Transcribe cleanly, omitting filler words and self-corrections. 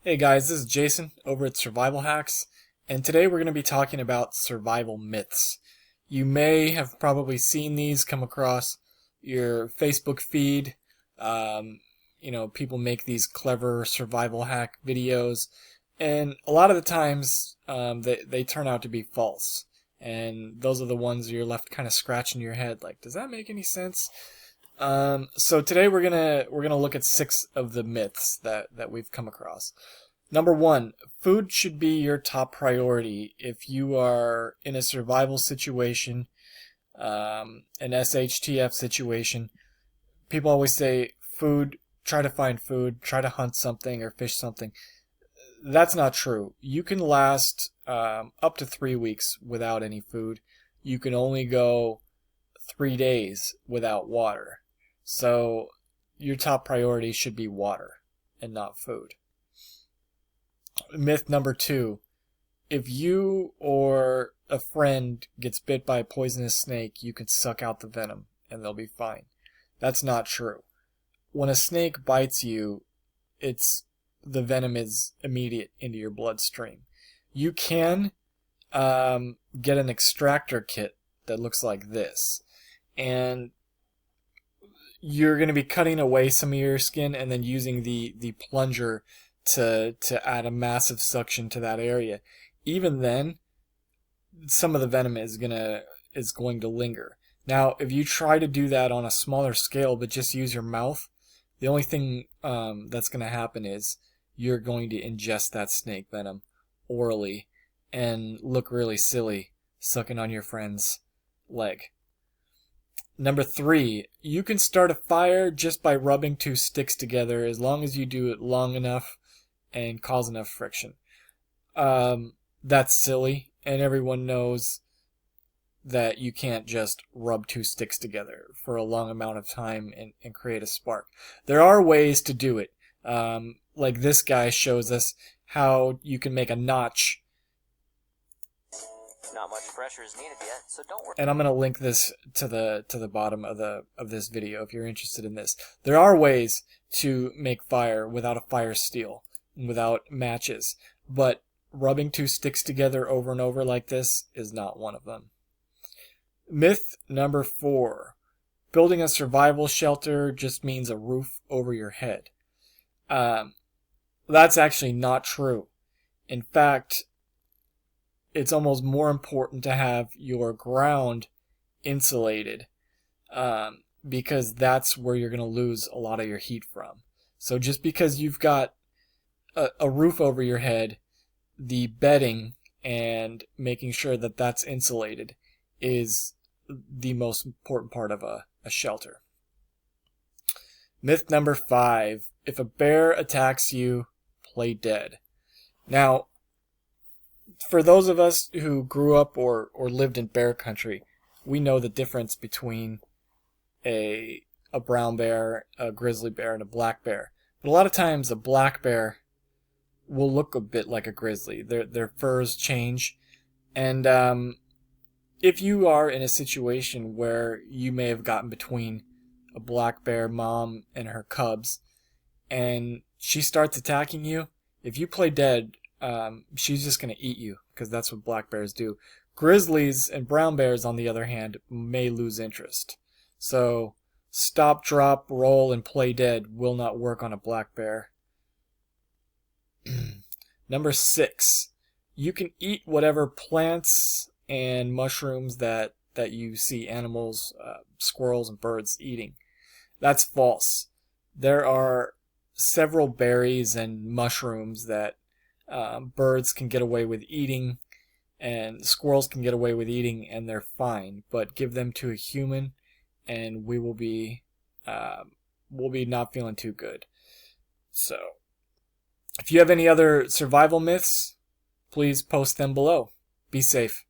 Hey guys, this is Jason over at Survival Hacks, and today we're going to be talking about survival myths. You may have probably seen these come across your Facebook feed. People make these clever survival hack videos, and a lot of the times they turn out to be false. And those are the ones you're left kind of scratching your head, like, does that make any sense? So today we're gonna look at 6 of the myths that we've come across. Number 1, food should be your top priority if you are in a survival situation, an SHTF situation. People always say food, try to find food, try to hunt something or fish something. That's not true. You can last up to 3 weeks without any food. You can only go 3 days without water. So your top priority should be water and not food. Myth number 2, if you or a friend gets bit by a poisonous snake, you can suck out the venom and they'll be fine. That's not true. When a snake bites you, the venom is immediate into your bloodstream. You can get an extractor kit that looks like this, and you're going to be cutting away some of your skin and then using the plunger to add a massive suction to that area. Even then, some of the venom is going to linger. Now, if you try to do that on a smaller scale but just use your mouth, the only thing that's going to happen is you're going to ingest that snake venom orally and look really silly sucking on your friend's leg. Number 3, you can start a fire just by rubbing 2 sticks together as long as you do it long enough and cause enough friction. That's silly, and everyone knows that you can't just rub 2 sticks together for a long amount of time and create a spark. There are ways to do it. Like this guy shows us how you can make a notch. Not much pressure is needed yet, so don't worry. And I'm going to link this to the bottom of this video if you're interested in this. There are ways to make fire without a fire steel, without matches, but rubbing 2 sticks together over and over like this is not one of them. Myth number 4, building a survival shelter just means a roof over your head. That's actually not true. In fact, it's almost more important to have your ground insulated, because that's where you're going to lose a lot of your heat from. So just because you've got a roof over your head, the bedding and making sure that that's insulated is the most important part of a shelter. Myth number 5, if a bear attacks you, play dead. Now, for those of us who grew up or lived in bear country, we know the difference between a brown bear, a grizzly bear, and a black bear. But a lot of times a black bear will look a bit like a grizzly. Their furs change. And if you are in a situation where you may have gotten between a black bear mom and her cubs, and she starts attacking you, if you play dead, she's just going to eat you, because that's what black bears do. Grizzlies and brown bears, on the other hand, may lose interest. So stop, drop, roll, and play dead will not work on a black bear. Number 6, you can eat whatever plants and mushrooms that you see animals, squirrels and birds eating. That's false. There are several berries and mushrooms that birds can get away with eating and squirrels can get away with eating, and they're fine. But give them to a human and we'll be not feeling too good. So if you have any other survival myths, please post them below. Be safe.